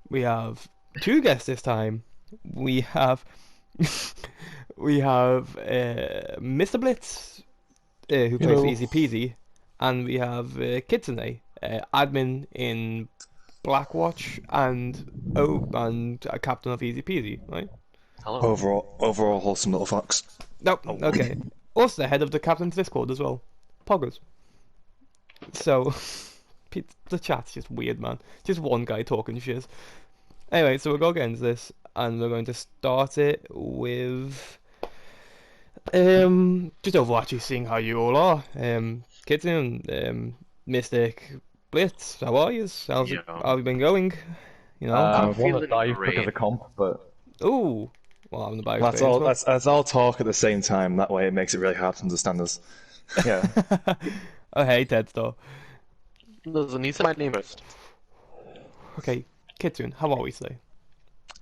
We have two guests this time. We have we have Mr. Blytz, who plays for Hello. Easy Peasy, and we have Kitsune, admin in Blackwatch and a captain of Easy Peasy, right? Hello. Overall wholesome little fox. Nope. Okay. Also the head of the captain's Discord as well, Poggers. So the chat's just weird, man. Just one guy talking shit. Anyway, so we'll go get into this, and we're going to start it with just Overwatch, seeing how you all are. Kitsune, Mystic, Blytz, how are you? How have you been going? You know. I'm I want to feeling dive great. because of comp, but Ooh. Well, having the bad That's all. That's all talk at the same time. That way, it makes it really hard to understand us. Yeah. Oh, hey, Ted, though. Doesn't need my name first. Okay, Kitsune, how are we today?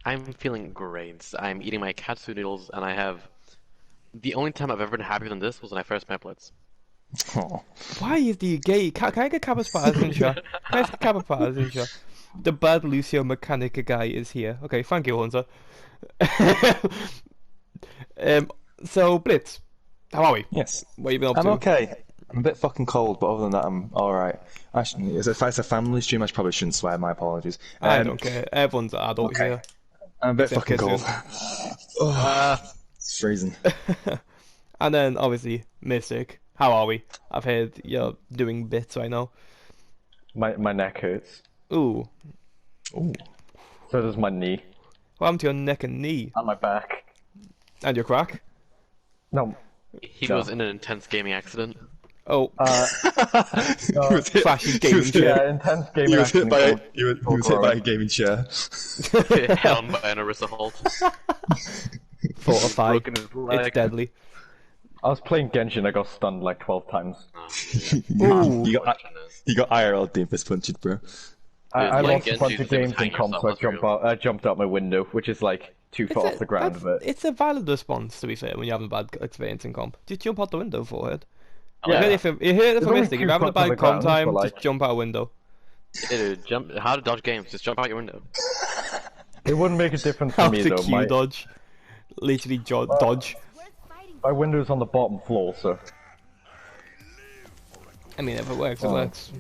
I'm feeling great. I'm eating my katsu noodles, and I have. The only time I've ever been happier than this was when I first met Blytz. Oh. Why is the gay? Can I get Kappa's Paz in shot? Can I get Kappa's Paz in shot? The bad Lucio Mechanica guy is here. Okay, thank you, Hunter. So Blytz, how are we? Yes. What have you been up I'm to? okay. I'm a bit fucking cold, but other than that, I'm all right. Actually, if it's a family stream, I probably shouldn't swear. My apologies. I don't care. Everyone's an adult okay. here. I'm a bit Except fucking cold. Kitsune. It's freezing. And then obviously Mystic. How are we? I've heard you're doing bits right now. my neck hurts. Ooh. Ooh. So does my knee What happened to your neck and knee? and my back. And your crack? No. He No. was in an intense gaming accident. Oh, He was hit- flashy he gaming was chair. hit- Yeah, intense He gaming was hit by a, accident. he was hit by a gaming chair. Held by an Arista Holt. Fortify. Broken his leg. It's deadly. I was playing Genshin, I got stunned like 12 times. Ooh. You got IRL Doofus punched, bro. I playing lost a bunch Genshin of to games in hang comp, yourself, so that's real. I jumped out my window, which is like 2 foot off the ground. But It's a valid response, to be fair, when you're having a bad experience in comp. Just jump out the window for it. Yeah. You heard it from only Mystic. If 2 you're having a foot off bad the comp ground, time, but, like- just jump out a window. Hey, dude, jump. How to dodge games? Just jump out your window. it wouldn't make a difference How for me to though. Q dodge. Literally dodge. My window's on the bottom floor, so I mean, if it works, it works.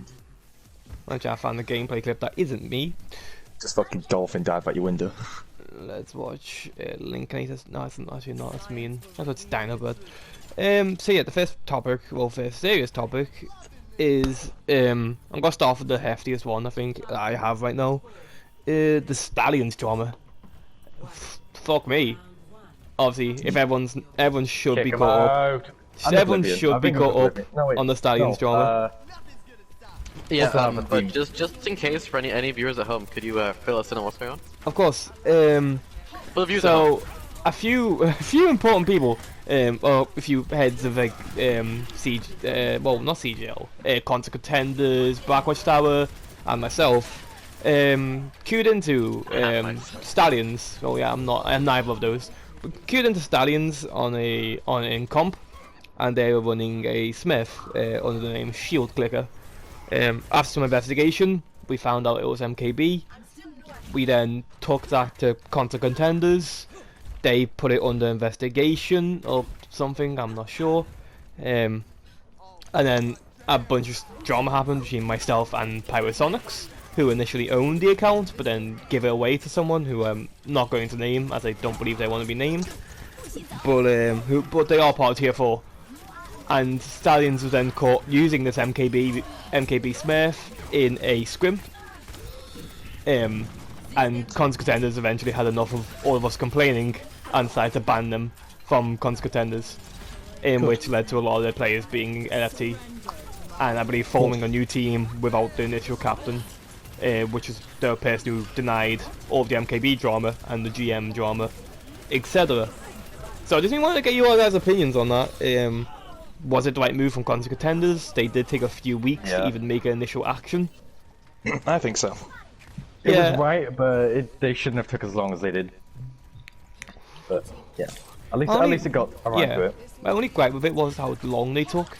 I'm trying to find the gameplay clip that isn't me. Just fucking dolphin dive out your window. Let's watch Linkinators. No, it's actually not. It's mean. I thought it's Dinobird. So yeah, the first serious topic is I'm gonna start with the heftiest one I think I have right now. The Stallions drama. Fuck me. Obviously, if everyone should kick be him caught up. out. I'm Everyone Oblivion. should I be think it was caught up Oblivion. No, wait. on the Stallions No, drama. Yeah, Also have a but theme. just in case for any viewers at home, could you fill us in on what's going on? Of course. For the viewers at home. So a few important people, or a few heads of like siege, well not CGL, Concert Contenders, Blackwatch Tower, and myself, queued into Stallions. Oh yeah, I'm neither of those. But queued into Stallions in comp, and they were running a Smith under the name Shield Clicker. After some investigation, we found out it was MKB. We then took that to Concert Contenders. They put it under investigation or something, I'm not sure. And then a bunch of drama happened between myself and Pyrosonics, who initially owned the account, but then give it away to someone who I'm not going to name, as I don't believe they want to be named. But they are part of Tier 4. And Stallions was then caught using this MKB Smith in a scrim. And Concert Contenders eventually had enough of all of us complaining and decided to ban them from Concert Contenders, which led to a lot of their players being NFT, and I believe forming a new team without the initial captain, which is the person who denied all of the MKB drama and the GM drama, etc. So I just wanted to get you all guys' opinions on that. Was it the right move from Concert Contenders? They did take a few weeks to even make an initial action. I think so. It Yeah. was right, but they shouldn't have took as long as they did. But yeah, at least it got around to it. My only gripe with it was how long they took.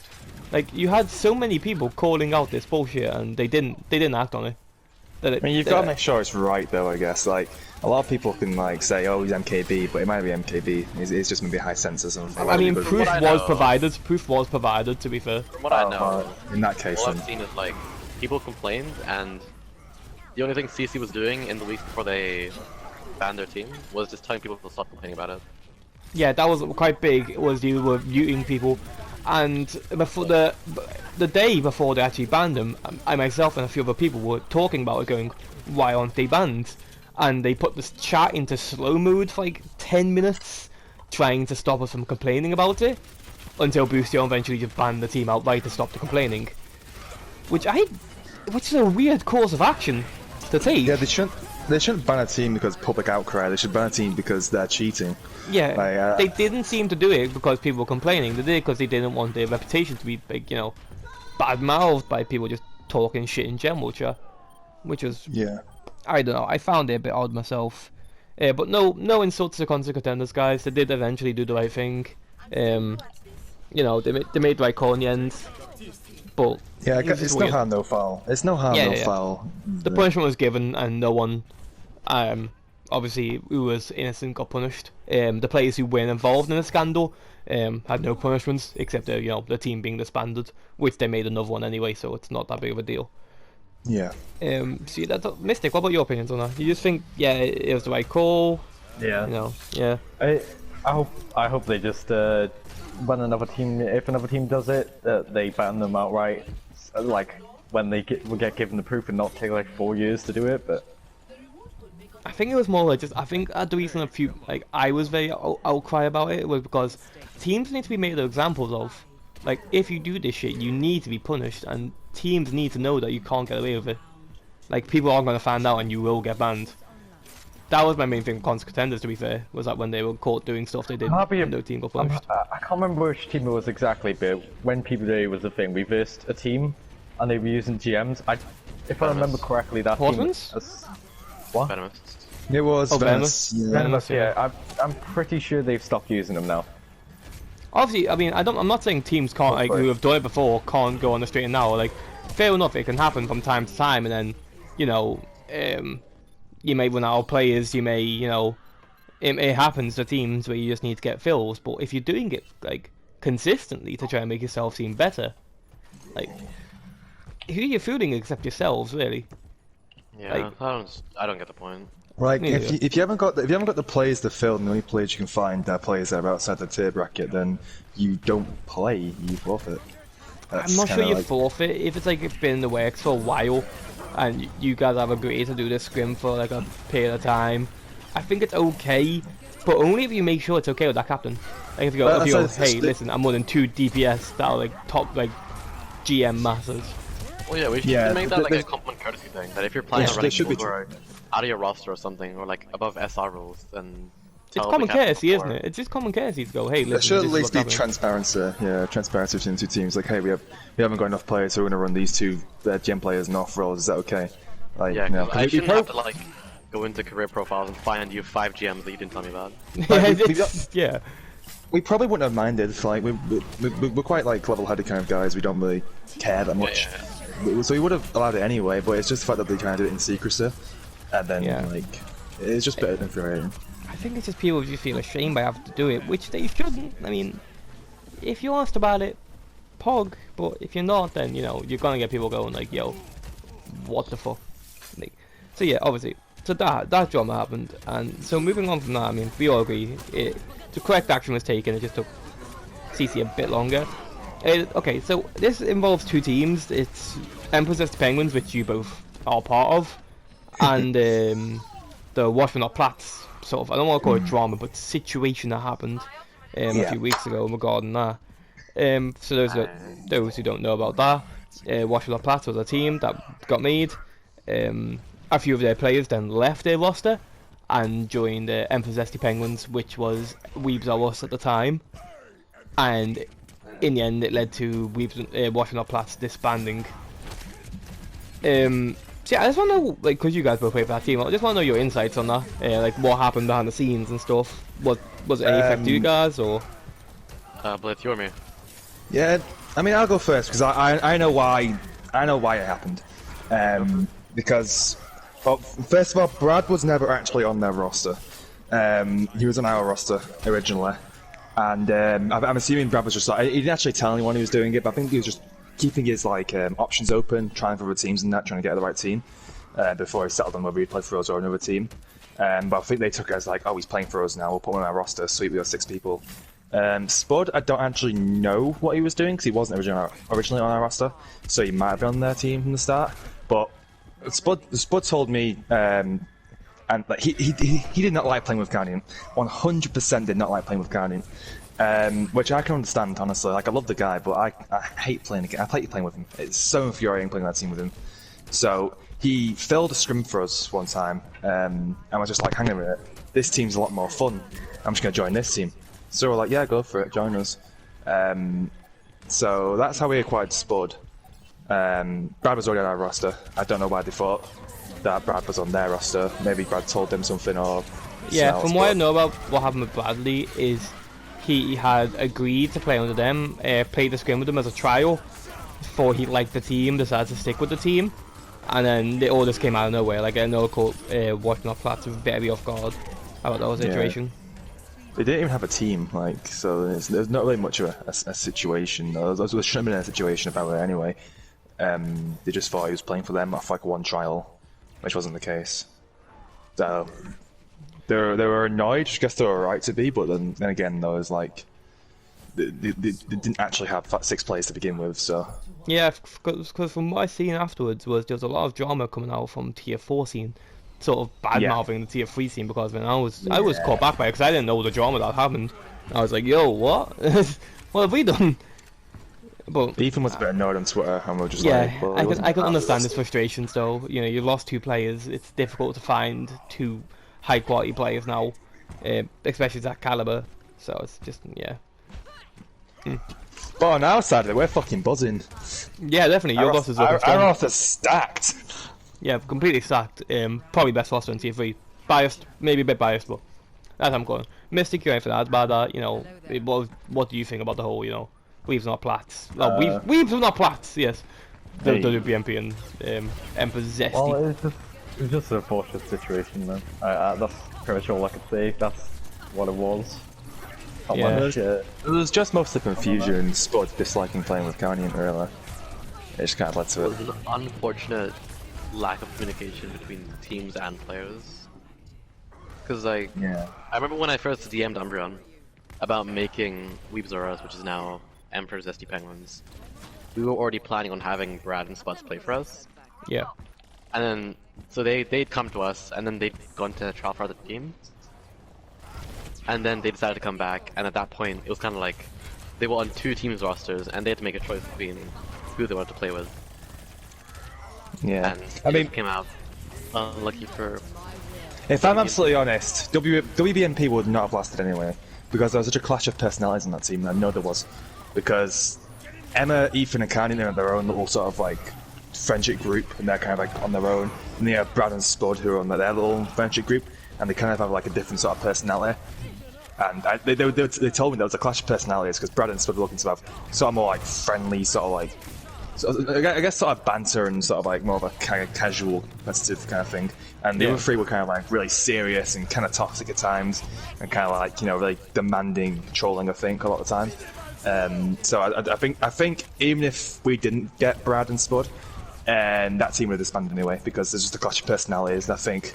Like, you had so many people calling out this bullshit and they didn't act on it. That I mean, you've got to make sure it's right, though. I guess like a lot of people can like say, "Oh, he's MKB," but it might be MKB. It's just maybe high sense or something. I mean, From proof what I was know- provided. Proof was provided. To be fair. From what I know, in that case, all then. I've seen is like people complained, and the only thing CC was doing in the week before they banned their team was just telling people to stop complaining about it. Yeah, that was quite big. Was you were muting people, and before the day before they actually banned them, I myself and a few other people were talking about it, going, "Why aren't they banned?" And they put this chat into slow mode for like 10 minutes, trying to stop us from complaining about it, until Boostio eventually just banned the team outright to stop the complaining, which is a weird course of action to take. Yeah, they shouldn't ban a team because public outcry. They should ban a team because they're cheating. Yeah, Like, they didn't seem to do it because people were complaining. They did it because they didn't want their reputation to be, like, bad-mouthed by people just talking shit in general, which was, Yeah. I don't know, I found it a bit odd myself. But no insults to Concert Contenders, guys. They did eventually do the right thing. They made the right call in the end. But Yeah, it was just it's no weird. harm, no foul. It's no harm, no Yeah. foul. The punishment was given, and no one, obviously, who was innocent got punished. The players who weren't involved in the scandal had no punishments, except the team being disbanded, which they made another one anyway, so it's not that big of a deal. Yeah. See, Mystic, what about your opinions on that? You just think, yeah, it was the right call? Yeah. Yeah. I hope they just when another team, if another team does it, they ban them outright. Like when they get given the proof and not take like 4 years to do it. But I think it was more like I think the reason I was very outcry about it was because teams need to be made examples of. Like, if you do this shit, you need to be punished, and teams need to know that you can't get away with it. Like, people are going to find out and you will get banned. That was my main thing with Concert Contenders, to be fair, was that when they were caught doing stuff they did, no team got punished. I can't remember which team it was exactly, but when PBA was a thing, we versed a team and they were using GMs. If I remember correctly, that Horsemen's? team... What? Venomous. It was Venomous. Yeah. Venomous, yeah. I'm pretty sure they've stopped using them now. Obviously, I mean, I'm not saying teams can't, who have done it before, can't go on the straight now. Like, fair enough, it can happen from time to time, and then, you may run out of players, you may, it happens to teams where you just need to get fills, but if you're doing it, like, consistently to try and make yourself seem better, like, who are you fooling except yourselves, really? Yeah, I don't get the point. Like Yeah. if you haven't got the players to fill, and the only players you can find are players that are outside the tier bracket, then you don't play. You forfeit. I'm not sure you forfeit if it's like it's been in the works for a while, and you guys have agreed to do this scrim for like a period of time. I think it's okay, but only if you make sure it's okay with that captain. Like if you go, hey, listen, I'm more than 2 DPS that are like top like GM masters. Well, yeah, we should make that like a common courtesy thing. That if you're playing already people who are out of your roster or something, or like above SR rules, then It's common courtesy, isn't it? It's just common courtesy to go, hey, listen. There should at this is least what's be happening. transparency. Yeah, transparency between the two teams. Like, hey, we haven't got enough players, so we're gonna run these two GM players and off roles. Is that okay? Like, Yeah, no, 'cause I shouldn't have to like go into career profiles and find you 5 GMs that you didn't tell me about. Yeah. We probably wouldn't have minded. Like, we're quite like level-headed kind of guys. We don't really care that much. So we would have allowed it anyway. But it's just the fact that they kind of do it in secrecy, and then like it's just a bit infuriating. I think it's just people who just feel ashamed by having to do it, which they shouldn't. I mean, if you're honest about it, pog. But if you're not, then you're gonna get people going like, "Yo, what the fuck?" Like, so yeah, obviously, so that drama happened, and so moving on from that, I mean, we all agree the correct action was taken. It just took CC a bit longer. Okay, so this involves 2 teams. It's Empress Penguins, which you both are part of, and the Washington Platts sort of, I don't want to call it drama, but situation that happened a few weeks ago regarding that. So those who don't know about that, Washington Platts was a team that got made. A few of their players then left their roster and joined the Empress Penguins, which was Weebs or Us at the time, and in the end it led to Washington Platts disbanding. So yeah, I just want to know, like, because you guys both play for that team, I just want to know your insights on that, like what happened behind the scenes and stuff. Was it any effect to you guys, or? Blytz, you or me? Yeah, I mean, I'll go first because I know why it happened. Because Well, first of all, Brad was never actually on their roster. He was on our roster originally, and I'm assuming Brad was just like, he didn't actually tell anyone he was doing it, but I think he was just keeping his like options open, trying for other teams and that, trying to get the right team before he settled on whether he'd play for us or another team. But I think they took it as like, oh, he's playing for us now, we'll put him on our roster. Sweet, we got 6 people. Spud, I don't actually know what he was doing because he wasn't originally on our roster, so he might have been on their team from the start. But Spud told me, and like he did not like playing with Guardian. 100% did not like playing with Guardian, which I can understand honestly. Like I love the guy, but I hate playing again. I hate playing with him. It's so infuriating playing that team with him. So he filled a scrim for us one time, and I was just like, hang on a minute, this team's a lot more fun. I'm just gonna join this team. So we're like, yeah, go for it, join us. So that's how we acquired Spud. Brad was already on our roster. I don't know why they thought that Brad was on their roster. Maybe Brad told them something or... Yeah, from what I know about what happened with Bradley is he had agreed to play under them, play the scrim with them as a trial before he liked the team, decided to stick with the team, and then all this came out of nowhere. Like I know watching off flats very off guard about that whole situation. They didn't even have a team, like, so there's not really much of a situation. There shouldn't have been a situation about it anyway. They just thought he was playing for them off like one trial, which wasn't the case. So they were annoyed. I guess they were right to be, but then again, though, it's like they didn't actually have 6 players to begin with. So yeah, because from what I seen afterwards was there was a lot of drama coming out from Tier 4 scene, sort of bad mouthing the Tier 3 scene because when I was caught back by it because I didn't know the drama that happened. I was like, yo, what? What have we done? But Ethan was a bit annoyed on Twitter, and we're just yeah, like, well, I can understand his frustrations though. You know, you lost 2 players. It's difficult to find 2 high quality players now, especially that caliber. So it's just But on our side of it, we're fucking buzzing. Yeah, definitely. Your roster's looking our roster's stacked. Yeah, completely stacked. Probably best roster in Tier 3. Biased, maybe a bit biased, but that's how I'm going. Mystic, you're in for that. But you know, what do you think about the whole, you know, weaves not plats? No, weaves not plats. Yes, the WBMP and Emperor Zesty. Well, it's just a fortunate situation, man. That's pretty much all I could say. That's what it was. It was just mostly confusion and Spud disliking playing with Guardian, really. It just kind of led to it. It was an unfortunate lack of communication between teams and players. Because, like, I remember when I first DM'd Umbreon about making Weebs or Us, which is now Emperor Zesty Penguins, we were already planning on having Brad and Spuds play for us. Yeah. And then, so they'd come to us, and then they'd gone to trial for other teams. And then they decided to come back, and at that point, it was kind of like they were on 2 teams' rosters, and they had to make a choice between who they wanted to play with. Yeah, and I mean, came out unlucky for. If I'm absolutely honest, WBMP would not have lasted anyway, because there was such a clash of personalities in that team. And I know there was, because Emma, Ethan, and Carney are their own little sort of like friendship group, and they're kind of like on their own. And they have Brad and Spud who are on their little friendship group, and they kind of have like a different sort of personality. And they told me there was a clash of personalities because Brad and Spud were looking to have sort of more like friendly, sort of like, I guess sort of banter and sort of like more of a kind of casual, competitive kind of thing. And the other 3 were kind of like really serious and kind of toxic at times, and kind of like, you know, really demanding, controlling, I think, a lot of the time. So I think even if we didn't get Brad and Spud, that team would have disbanded anyway because there's just a clash of personalities. And I think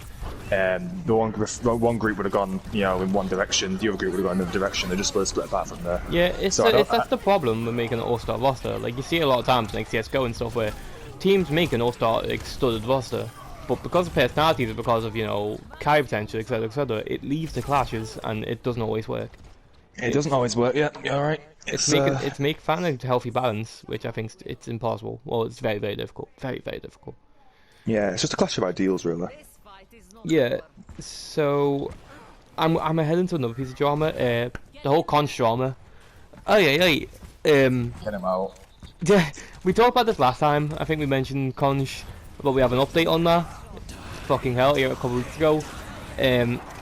the one group would have gone, you know, in one direction, the other group would have gone in another direction. They just would have split apart from there. Yeah, that's the problem with making an all-star roster. Like you see a lot of times, like CS:GO and stuff, where teams make an all-star like, studded roster, but because of personalities, or because of, you know, carry potential, etc., it leaves the clashes, and it doesn't always work. It doesn't always work. Yeah, you're right. It's finding a healthy balance, which I think it's impossible. Well, it's very, very difficult. Very, very difficult. Yeah, it's just a clash of ideals, really. Yeah, so I'm ahead into another piece of drama. The whole conch drama. Oh yeah. Get him out. Yeah, we talked about this last time. I think we mentioned conch, but we have an update on that. Fucking hell, here a couple weeks ago.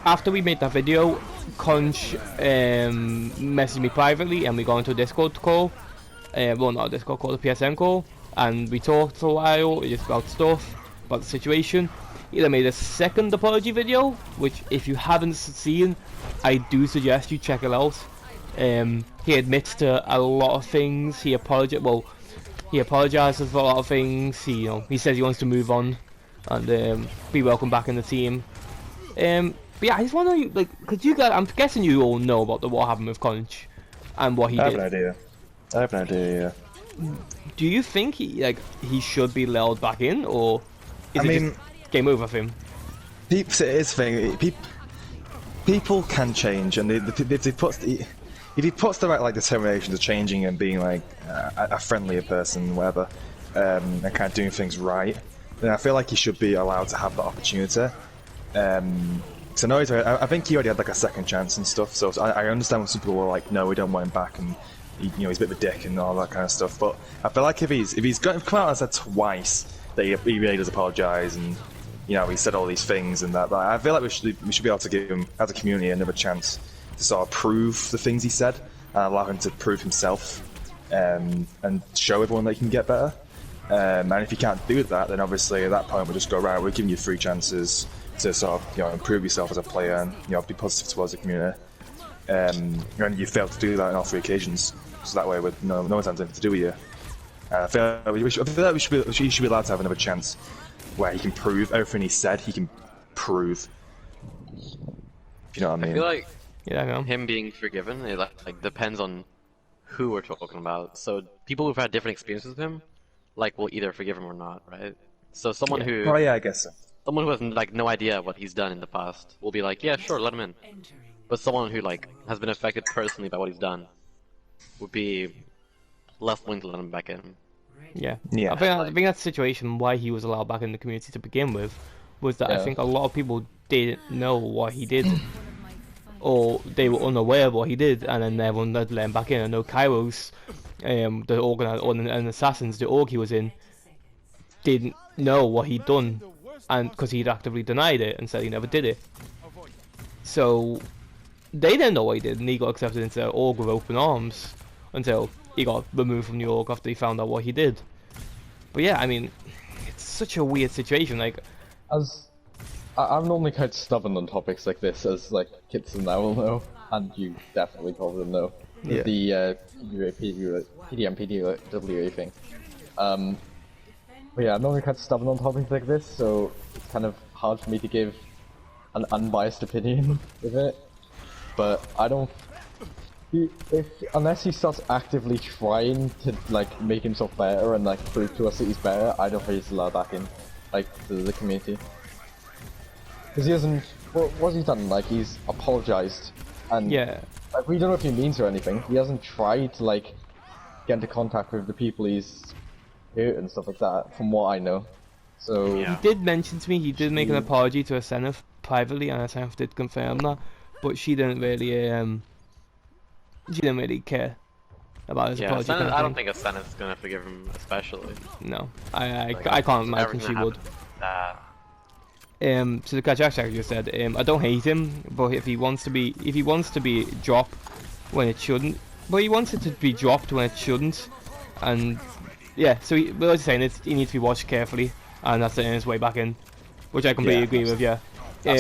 After we made that video, Conch messaged me privately, and we got into a Discord call. Well, not a Discord call, a PSN call, and we talked for a while just about stuff, about the situation. he then made a second apology video, which if you haven't seen, I do suggest you check it out. He admits to a lot of things. He apologizes for a lot of things. He says he wants to move on and be welcomed back in the team. But yeah, I just wonder, like, cause you guys, I'm guessing you all know about what happened with Conch and what he did. I have an idea. Yeah. Do you think he should be lulled back in, or is it just game over for him? People can change, and if he puts the right determination to changing and being like a friendlier person, whatever, and kind of doing things right, then I feel like he should be allowed to have that opportunity. So I think he already had a second chance and stuff. So I understand when some people were like, "No, we don't want him back," and he's a bit of a dick and all that kind of stuff. But I feel like if he's come out and said twice that he really does apologise and he said all these things and that, I feel like we should be able to give him as a community another chance to sort of prove the things he said and allow him to prove himself and show everyone that he can get better. And if you can't do that, then obviously at that point we'll just go, right, we're giving you 3 chances to sort of improve yourself as a player and be positive towards the community. And you failed to do that on all 3 occasions, so that way with no one's had anything to do with you. I feel like we should be allowed to have another chance where he can prove everything he said. He can prove. If you know what I mean? I feel like I know. him being forgiven, it depends on who we're talking about. So people who've had different experiences with him, will either forgive him or not, right? So someone who, oh yeah, I guess so. Someone who has no idea what he's done in the past will be like, yeah, sure, let him in. But someone who has been affected personally by what he's done would be less willing to let him back in. Yeah. I think that's the situation why he was allowed back in the community to begin with, was that I think a lot of people didn't know what he did, or they were unaware of what he did, and then everyone let him back in. I know Kairos, the organizer and Assassins, the org he was in, didn't know what he'd done, and because he'd actively denied it and said he never did it. So they didn't know what he did, and he got accepted into the org with open arms until he got removed from the org after he found out what he did. But yeah, I mean, it's such a weird situation. I'm normally quite stubborn on topics like this, as Kitsune now will know, and you definitely probably know. Yeah. The PDM-PDWA thing. But yeah, I'm normally quite stubborn on topics like this, so it's kind of hard for me to give an unbiased opinion with it. But I don't... unless he starts actively trying to make himself better and prove to us that he's better, I don't think he's allowed back in to the community. Because he hasn't... what's he done? He's apologized, and we don't know if he means or anything. He hasn't tried to get into contact with the people he's hurt and stuff like that, from what I know. So he did mention to me he did make an apology to Aseneth privately, and Aseneth did confirm that, but she didn't really care about his apology. I don't think Aseneth's gonna forgive him, especially. No, I can't imagine she would. So the Kajak just said, I don't hate him, but if he wants to be dropped when it shouldn't, but he wants it to be dropped when it shouldn't, and yeah, so what I was saying is he needs to be watched carefully, and that's his way back in, which I completely agree with. I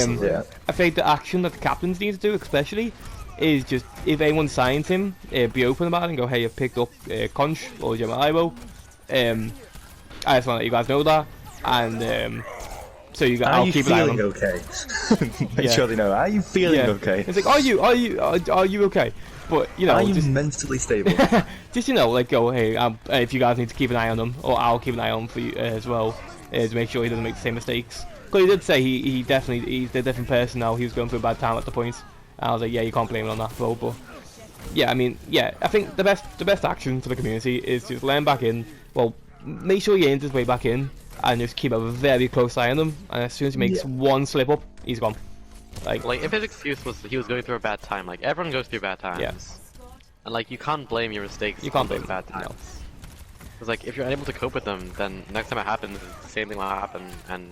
think the action that the captains need to do, especially, is just if anyone signs him, be open about it and go, hey, I've picked up Conch or Gemma Ivo. I just want to let you guys know that, and so I'll keep an eye on. Okay? Make sure they know. Are you feeling okay? It's are you okay? But are you mentally stable? Just go, hey, if you guys need to keep an eye on him, or I'll keep an eye on for you as well, to make sure he doesn't make the same mistakes. Because he did say he's a different person now. He was going through a bad time at the point. And I was like, yeah, you can't blame him on that, but yeah, I mean, I think the best action for the community is just let him back in. Well, make sure he earns his way back in, and just keep a very close eye on him. And as soon as he makes one slip up, he's gone. If his excuse was he was going through a bad time, everyone goes through bad times, and you can't blame your mistakes. You can't blame bad times. Because if you're unable to cope with them, then next time it happens, the same thing will happen, and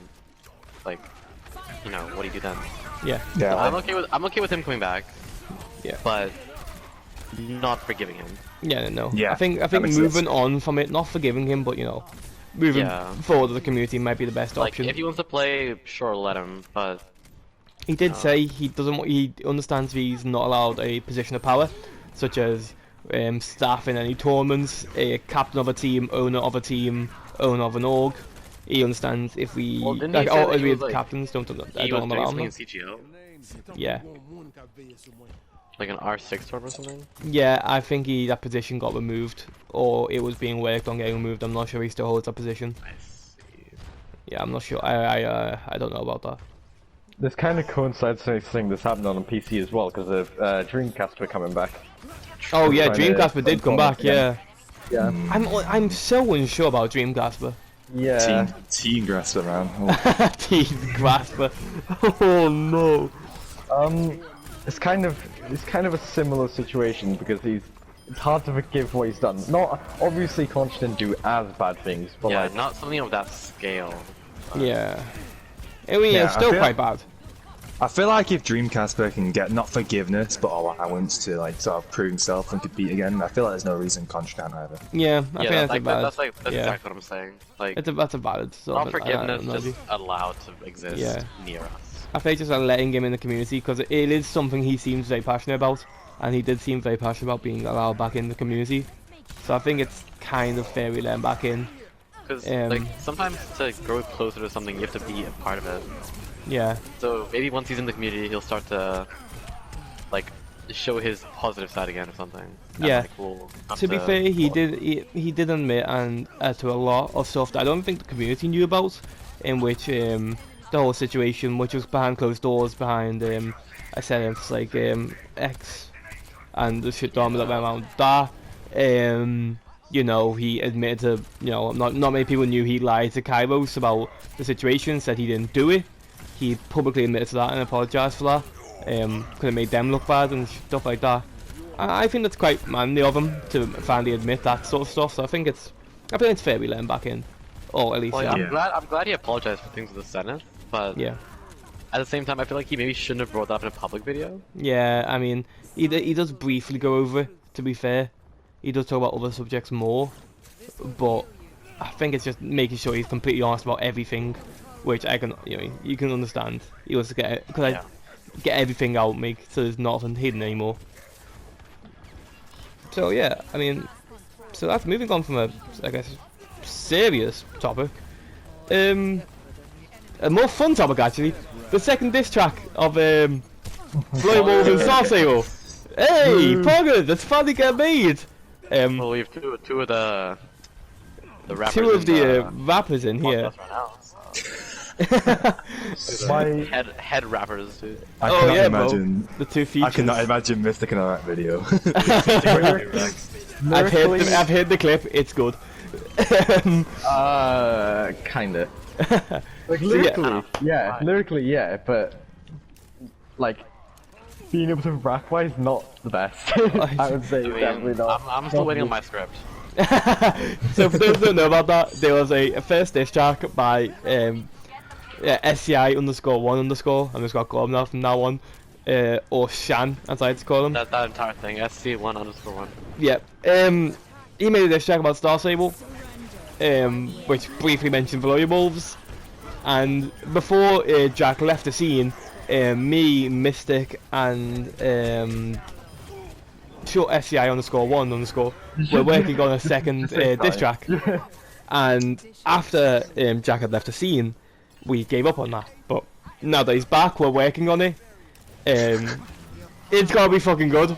what do you do then? Yeah. So I'm okay with him coming back. Yeah. But not forgiving him. Yeah, no. Yeah. I think moving on from it, not forgiving him, but moving forward, the community might be the best like, option. if he wants to play, sure, let him. But he did say he doesn't. He understands he's not allowed a position of power, such as staff in any tournaments, a captain of a team, owner of a team, owner of an org. He understands if we if we have captains, don't allow them. CGO? Yeah. Like an R6 torp or something? Yeah, I think that position got removed, or it was being worked on getting removed. I'm not sure he still holds that position. I see. Yeah, I'm not sure. I don't know about that. This kind of coincides with something that's happened on PC as well, because of Dreamcast coming back. Oh yeah, Dreamcasper did come back. Yeah. Yeah. I'm so unsure about Dreamcasper. Yeah. Team Grasper, man. Team Grasper. Oh no. It's kind of a similar situation because it's hard to forgive what he's done. Not obviously Conch didn't do as bad things, but yeah, like not something of that scale. Yeah. I mean, it's still quite bad. I feel like if Dreamcasper can get not forgiveness but allowance to like sort of prove himself and compete again, I feel like there's no reason Conch can't either. Yeah, I think that's like, valid. that's exactly what I'm saying. Like that's a valid sort not of forgiveness, just allowed to exist near us. I think just letting him in the community, because it is something he seems very passionate about, and he did seem very passionate about being allowed back in the community. So I think it's kind of fair we let him back in. Because like sometimes to grow closer to something, you have to be a part of it. Yeah. So maybe once he's in the community, he'll start to like show his positive side again or something. Yeah. Like, we'll to be fair, he did admit to a lot of stuff that I don't think the community knew about, in which the whole situation, which was behind closed doors, behind I said it's like X and the shit drama that went around that. You know, he admitted to, you know, not many people knew he lied to Kairos about the situation, said he didn't do it. He publicly admitted to that and apologised for that. Could have made them look bad and stuff like that. I think that's quite manly of him to finally admit that sort of stuff. So I think it's fair we let him back in, or at least. Well, yeah, I'm glad he apologised for things with the Senate, but yeah. At the same time, I feel like he maybe shouldn't have brought that up in a public video. Yeah, I mean, he does briefly go over it. To be fair, he does talk about other subjects more, but I think it's just making sure he's completely honest about everything. Which I can, you can understand. He wants to get everything out, so there's nothing hidden anymore. So yeah, I mean, so that's moving on from a, I guess, serious topic. A more fun topic actually. The second diss track of Bloody Wolves and Star Sable. Hey, Pogger, that's finally get made. Well, we have two of the rappers. Two of the rappers in here. My head rappers, dude. I cannot imagine bro. The two features. I cannot imagine Mystic in that video. I've heard the clip. It's good. Kinda. Like lyrically, yeah, but like being able to rap wise, not the best. I would say definitely not. I'm still waiting on my script. So for those who don't know about that, there was a first diss track by SCI _1_. I'm just gonna call him that from now on, or Shan as I like to call him. That entire thing, SC1_1. Yeah. He made a diss track about Star Sable, which briefly mentioned Bloody Wolves, and before Jack left the scene, me, Mystic, and SCI _1_ were working on a second diss track, and after Jack had left the scene, we gave up on that. But now that he's back, we're working on it. It's gotta be fucking good.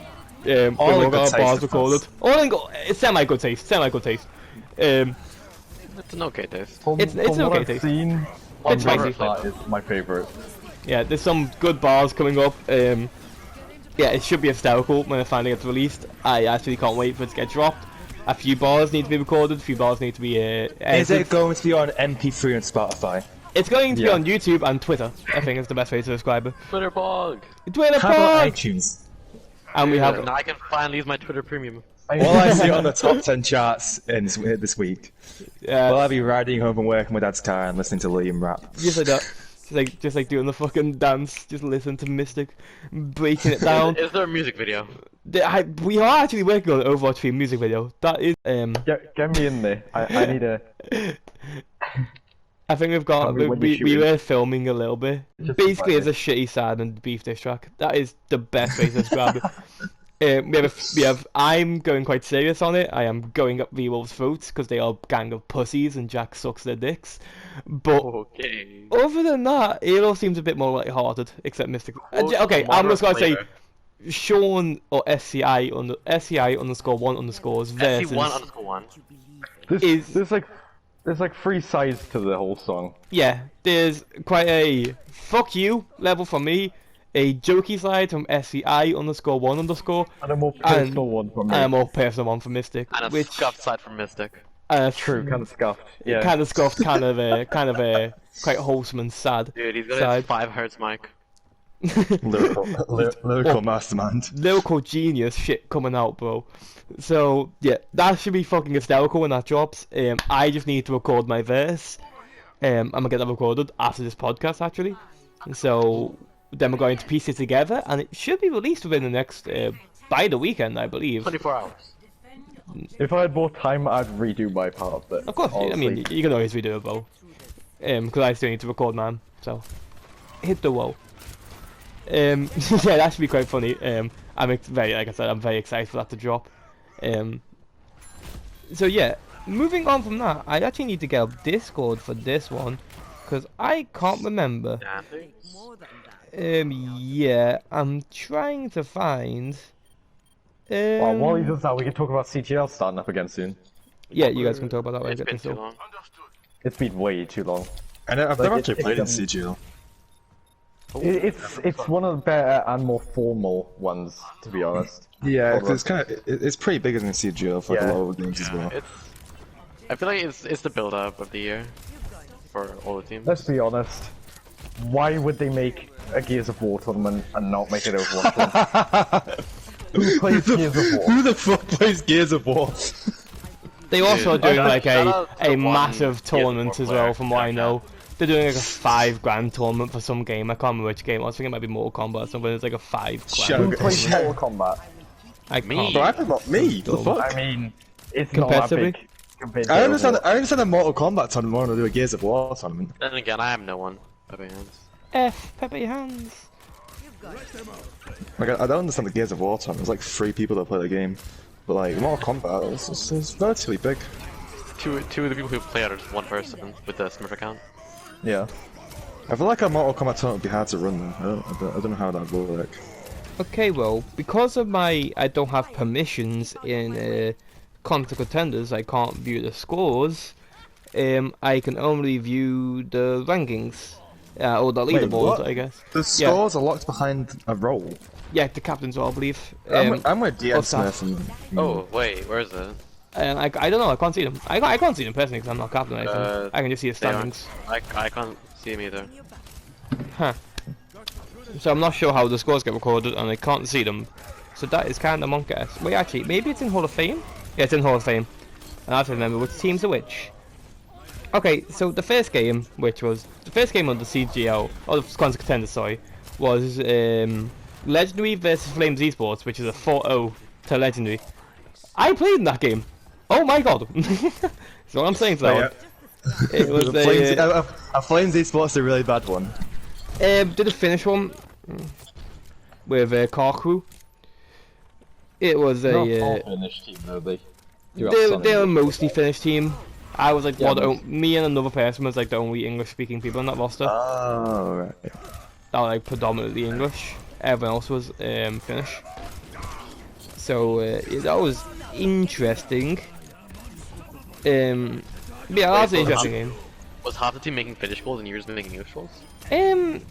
All we've got our bars recorded. It's semi-good taste. It's an okay taste. It's an okay taste. It's spicy. Is my favorite. Yeah, there's some good bars coming up. Yeah, it should be hysterical when it finally gets released. I actually can't wait for it to get dropped. A few bars need to be recorded, a few bars need to be edited. Is it going to be on MP3 and Spotify? It's going to be on YouTube and Twitter, I think is the best way to describe it. Twitter bog! Twitter How about bog! iTunes? And we have... Now I can finally use my Twitter premium. All I see on the top 10 charts this week. Yeah. Well, I'll be riding home from work in my dad's car and listening to Liam rap. Yes, I do. Just like doing the fucking dance. Just listen to Mystic breaking it down. Is there a music video? We are actually working on an Overwatch 3 music video. That is Get me in there. I need a. I think we've got. We were filming a little bit. Basically, it's a shitty sad and beef diss track. That is the best way to describe it. We have. I'm going quite serious on it. I am going up V-Wolves' throats because they are a gang of pussies and Jack sucks their dicks. But other than that, it all seems a bit more light-hearted, except Mystic. Okay, I'm just gonna say Sean or SCI on the SCI_1_ versus SC1_1. There's like 3 sides to the whole song. Yeah, there's quite a fuck you level from me, a jokey side from SCI_1_ and a more personal one from me. And a more personal one from Mystic. And a scuffed side from Mystic. True, kind of scuffed. Yeah. Kind of scuffed, kind of a quite wholesome and sad. Dude, he's got his 5 hertz mic. lyrical mastermind. Lyrical genius shit coming out, bro. So yeah, that should be fucking hysterical when that drops. I just need to record my verse. I'm gonna get that recorded after this podcast actually. So then we're going to piece it together, and it should be released within the next by the weekend, I believe. 24 hours. If I had more time, I'd redo my part of it. Of course, honestly. I mean, you can always redo it, bro. Because I still need to record, man. So hit the wall. Yeah, that should be quite funny. I'm very, like I said, I'm very excited for that to drop. So yeah, moving on from that, I actually need to get up Discord for this one, because I can't remember. Yeah, I'm trying to find. Well, while he does that, we can talk about CTL starting up again soon. Yeah, you guys can talk about that when I It's get been this too up. long. It's been way too long. And I've never actually played in CGL. It's one of the better and more formal ones, to be honest. Yeah, because it's pretty bigger than CGL for like a lot of games as well. I feel like it's the build-up of the year for all the teams. Let's be honest. Why would they make a Gears of War tournament and not make it Overwatch? Who plays Gears of War? Who the fuck plays Gears of War? They also are doing like a massive tournament as well, from what I know. They're doing like a $5,000 tournament for some game. I can't remember which game. I was thinking it might be Mortal Kombat or something. It's like a $5,000. Who plays Mortal Kombat? I can't. Bro, I'm not me. The fuck? I mean, it's not that big. I understand a Mortal Kombat tournament more than I do a Gears of War tournament. Then again, I am no one. Pepe hands. Pepe hands. Like, I don't understand the Gears of War tournament. There's like 3 people that play the game. But like, Mortal Kombat, it's relatively big. Two of the people who play are just one person with the Smurf account. Yeah. I feel like a Mortal Kombat tournament would be hard to run though. I don't know how that would work. Okay, well, because of I don't have permissions in Counter Contenders, I can't view the scores. I can only view the rankings. Or the leaderboard, I guess. The scores are locked behind a role. Yeah, the captain's role, I believe. I'm with DM Smith. Oh, wait, where is it? I don't know, I can't see them. I can't see them personally because I'm not captain or anything. I can just see the standings. I can't see them either. Huh. So I'm not sure how the scores get recorded and I can't see them. So that is kind of monk ass. Wait, actually, maybe it's in Hall of Fame? Yeah, it's in Hall of Fame. And I have to remember which teams are which. Okay, so the first game, which was the first game on the CGL, or the Counter Contender, sorry, was Legendary versus Flames Esports, which is a 4-0 to Legendary. I played in that game. Oh my god! That's what I'm saying to that one. It was a Flames Esports is a really bad one. Did a finish one with Car Crew. It was a finished team though. They're a mostly finished team. I was like me and another person was like the only English-speaking people on that roster. Oh right. That were like predominantly English. Everyone else was Finnish. So that was interesting. Yeah, that was an interesting game. Was half the team making Finnish goals and you were just making English goals? It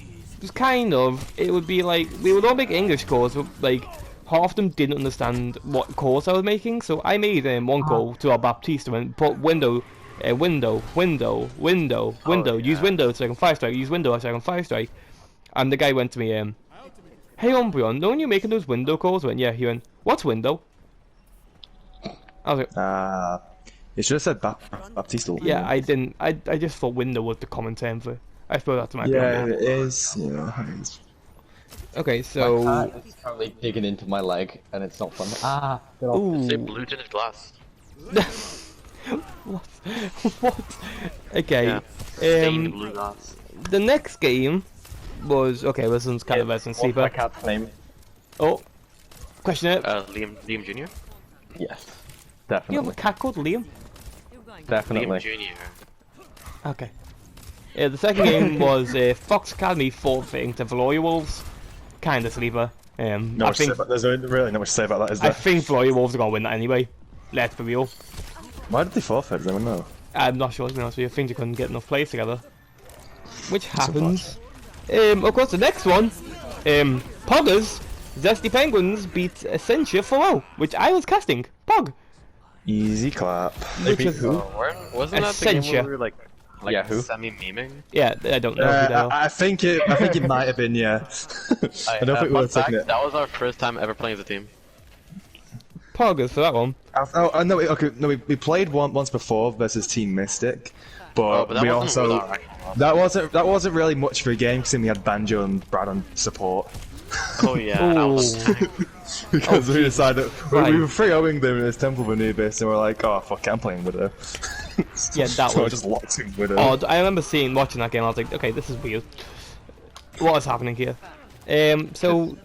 was kind of. It would be like we would all make English calls, but like half of them didn't understand what calls I was making. So I made one call to our Baptista and put window, use window so I can 5-strike, use window so I can 5-strike. And the guy went to me, hey Umbreon, know when you're making those window calls? I went, yeah. He went, what's window? I was like, you should have said Baptista. Yeah, I didn't. I just thought window was the common term for it. I suppose that's my Yeah, opinion. it is. Yeah, it is. Okay, My so cat is currently digging into my leg, and it's not fun. Ah, get off. Say ooh, blue tinted glass. what? What? Okay. Yeah. Stained blue glass. The next game was this one's kind of Resident What's my Sleeper. cat's name? Oh, question it. Liam Jr. Yes, You have definitely. a cat called Liam? Definitely. Liam Jr. Okay. The second game was Fox Academy 4th into Valoria Wolves. Kind of sleeper. No I much to say think about, there's really not much to say about that, is I there? think Valoria Wolves are gonna win that anyway. Let's be real. Why did they forfeit? Does anyone know? I'm not sure to be honest with you. I think they couldn't get enough players together. Which happens. Of course, the next one, Poggers, Zesty Penguins beat Essentia 4-0, which I was casting. Pog. Easy clap. Which is Wasn't that the game Essentia. where we were like Yeah, who? semi-memeing? Yeah, I don't know who they are. I think it might have been, yeah. I don't think we were taking it. That was our first time ever playing as a team. Poggers for that one. Oh no, we played once before versus Team Mystic, but, But that we wasn't with also our that wasn't really much for a game because we had Banjo and Brad on support. Oh yeah, that was Because we decided Right. we were 3-0ing them in this Temple of Anubis, and we're like, oh fuck, I'm playing Widow. Yeah, that So I was just locked in Widow. odd. I remember watching that game. I was like, okay, this is weird. What is happening here? So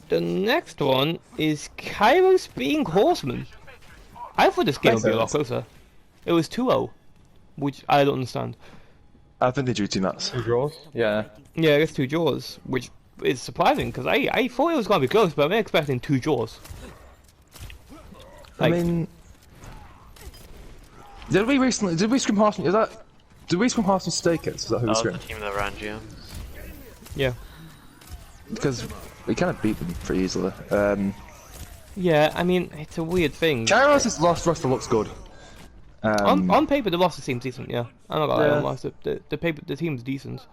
the next one is Kairos being Horseman. I thought this game would be a lot closer. It was 2-0, which I don't understand. I think they drew 2 nuts. Two draws? Yeah. Yeah, it's 2 draws, which is surprising because I thought it was going to be close, but I'm expecting 2 draws. I Like, mean, did we scrim Horseman? Did we scrim Horseman Stakers? Is that who we that was the scrim? team that ran GMs. yeah. Because we kind of beat them pretty easily. Yeah, I mean, it's a weird thing. Kairos' lost roster looks good. On paper, the roster seems decent, yeah. I'm not gonna lie, the team's decent.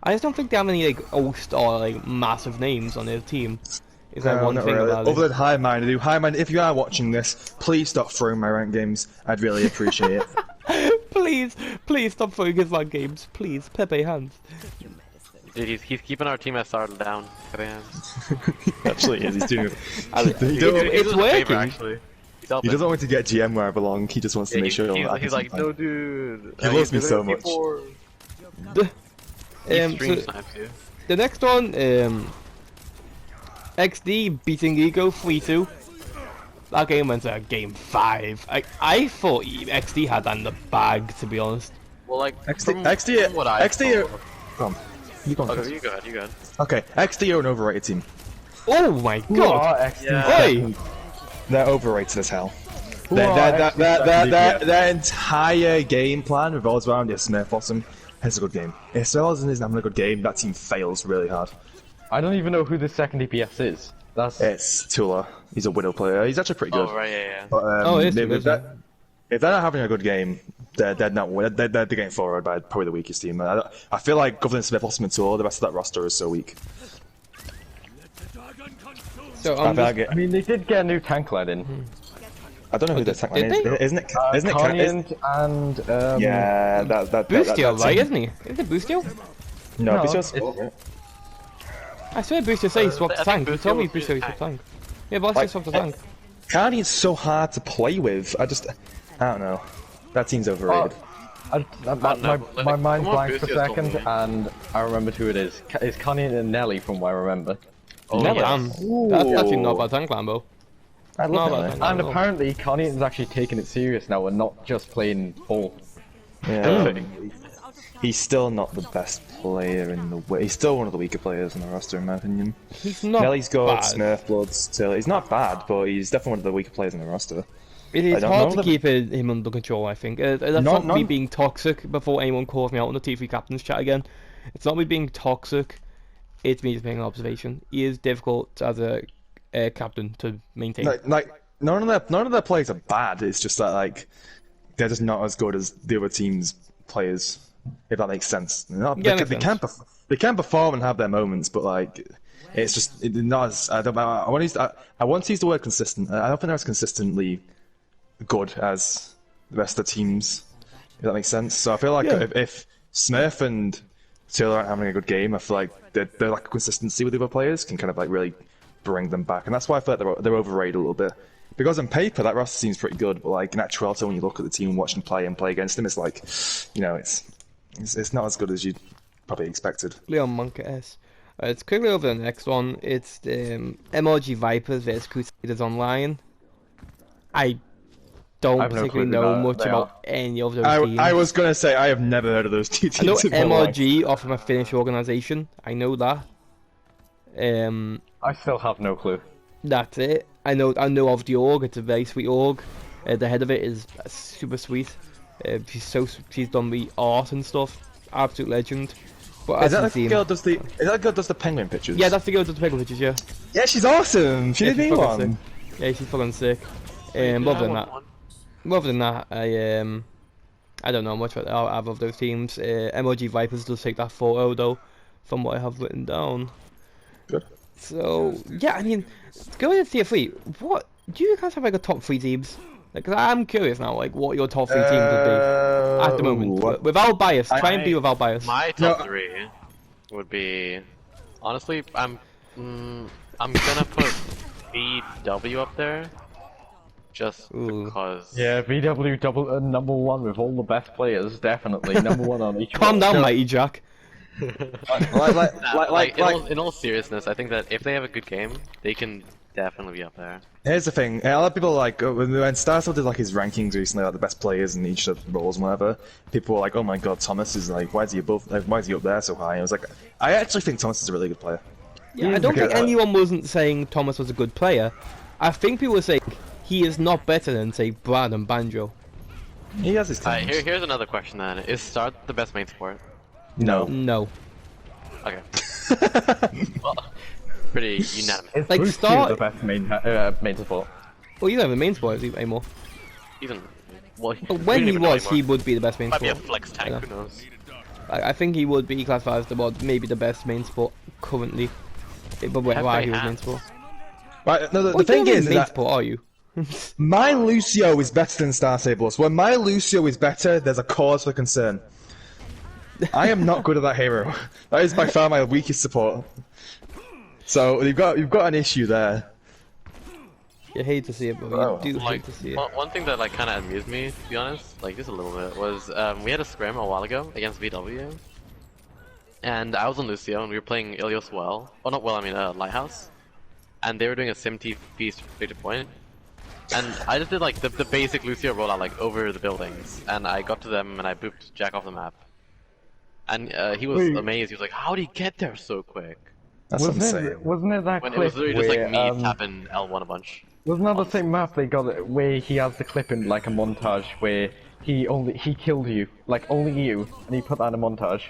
I just don't think they have any like all-star like massive names on their team. Is that one not thing really. about Other it? than High Mind, High Mind, if you are watching this, please stop throwing my ranked games. I'd really appreciate it. Please stop throwing his land games. Please, Pepe hands. Dude, he's keeping our team as started down. Actually, he is. He's doing it. It's working. Actually. He doesn't want me to get GM where I belong. He just wants to make sure that I can he's like, sometimes- no, dude. He loves me so much. He stream So snipes you. the next one, XD beating Ego 3-2. That game went to game 5. I thought XD had that in the bag, to be honest. Well, like, XD, from what I XD. saw- Come on. You go on. Okay, first. you go ahead, you go ahead. Okay, XD are an overrated team. Oh my god! Oi! They're overrated as hell. Who are Their entire game plan revolves around your Smurf Blossom has a good game. If Smurf isn't having a good game, that team fails really hard. I don't even know who the second DPS is. It's Tula. He's a Widow player. He's actually pretty good. Oh, right, yeah. But, It's if, good, if they're not having a good game, they're getting forward by probably the weakest team. I feel like Governor Smith, Blossom, and Tula, the rest of that roster is so weak. So I mean, they did get a new tank lad in. I don't know who the tank did line they? is. Isn't it? Carnian and Yeah, Boostio, right, it. isn't he? Is it Boostio? No, No, Boostio's it's- I swear Boostio said he swapped the I think tank. He told me Boostio was Boostio his swapped the tank. Yeah, but I swapped the tank. Carnian's so hard to play with. I don't know. That team's overrated. my mind Come on, blanked for a Boostio's second, told me. and I remembered who it is. It's Carnian and Nelly, from what I remember. Oh, Never yes. am. That's actually not about tank Lambo. I No, love but- that. And Oh. apparently, Carnian's actually taking it serious now and not just playing full. Yeah. He's still not the best player in the way. He's still one of the weaker players in the roster, in my opinion. He's not Nelly's good, bad. Smurf Blood's still. He's not bad, but he's definitely one of the weaker players in the roster. It I is don't hard know to them. keep him under control, I think. That's No- not me no- being toxic before anyone calls me out on the T3 Captain's chat again. It's not me being toxic, it's me just making an observation. He is difficult as a captain to maintain. Like none of their players are bad. It's just that like they're just not as good as the other team's players. If that makes sense. They can perform and have their moments, but like it's just not as. I want to use the word consistent. I don't think they're as consistently good as the rest of the teams. If that makes sense. So I feel like Yeah. if Smurf and still aren't having a good game, I feel like their lack of consistency with the other players can kind of like really bring them back, and that's why I feel like they're overrated a little bit. Because on paper that roster seems pretty good, but like in actuality, when you look at the team and watch them play and play against them, it's like, you know, it's not as good as you probably expected. Leon Monka S. It's quickly over the next one. It's MRG Vipers versus Crusaders Online. I don't particularly know much about any of those teams. I was gonna say I have never heard of those two teams. I know MRG are from a Finnish organization. I know that. I still have no clue. That's it. I know of the org. It's a very sweet org. The head of it is super sweet. She's done the art and stuff. Absolute legend. But is that the girl does the penguin pictures? Yeah, that's the girl that does the penguin pictures. Yeah. Yeah, she's awesome. She did me one. Yeah, she's fucking sick. Other than that, I don't know much about either of those teams. MOG Vipers does take that photo though, from what I have written down. Good. So yeah, I mean, going into tier 3, what do you guys have like a top 3 teams? Like, cause I'm curious now, like what your top 3 teams would be at the moment, without bias. Try and be without bias. My top 3 would be, honestly, I'm gonna put BW up there, just because. Yeah, BW number 1 with all the best players, definitely number 1 on each. Calm down, Mighty Jack. In all seriousness, I think that if they have a good game, they can definitely be up there. Here's the thing: a lot of people like when Starcell did like his rankings recently, like the best players in each of the roles and whatever. People were like, "Oh my God, Thomas is like, why is he above? Like, why is he up there so high?" And I was like, I actually think Thomas is a really good player. Yeah, I don't think anyone wasn't saying Thomas was a good player. I think people were saying he is not better than, say, Brad and Banjo. He has his times. Here's another question then: is Start the best main support? No. No. Okay. Well, pretty unanimous. It's like Bruce Start the best main support. Well, you don't have a main support anymore. Even well, But when he was, he would be the best main might support. be a flex tank. Who knows? I think he would be classified as maybe the best main support currently. But why he was main support? Right. No, the thing is main that support are you? my Lucio is better than Star Sablus. When my Lucio is better, there's a cause for concern. I am not good at that hero. That is by far my weakest support. So you've got an issue there. You hate to see it, but you do hate to see it. One thing that like kind of amused me, to be honest, like just a little bit, was we had a scrim a while ago against VW, and I was on Lucio and we were playing Ilios well. Well, not well, I mean Lighthouse, and they were doing a sim TP straight to point, and I just did like the basic Lucio rollout like over the buildings, and I got to them and I booped Jack off the map, and he was amazed. He was like, "How did he get there so quick?" That's insane. Wasn't it that when clip it was literally just where, like me tapping L1 a bunch? Wasn't that the same map they got it, where he has the clip in like a montage where he killed you, like only you, and he put that in a montage?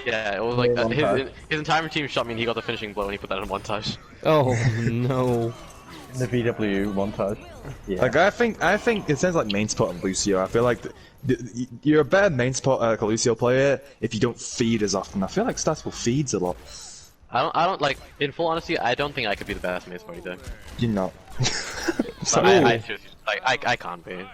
Yeah, it was like his entire team shot me and he got the finishing blow and he put that in a montage. Oh no. The VW montage. Yeah. Like I think it sounds like main support of Lucio. I feel like you're a better main support like a Lucio player if you don't feed as often. I feel like Starcell feeds a lot. I don't like. In full honesty, I don't think I could be the best main support either. You're not. I seriously, like, I can't be.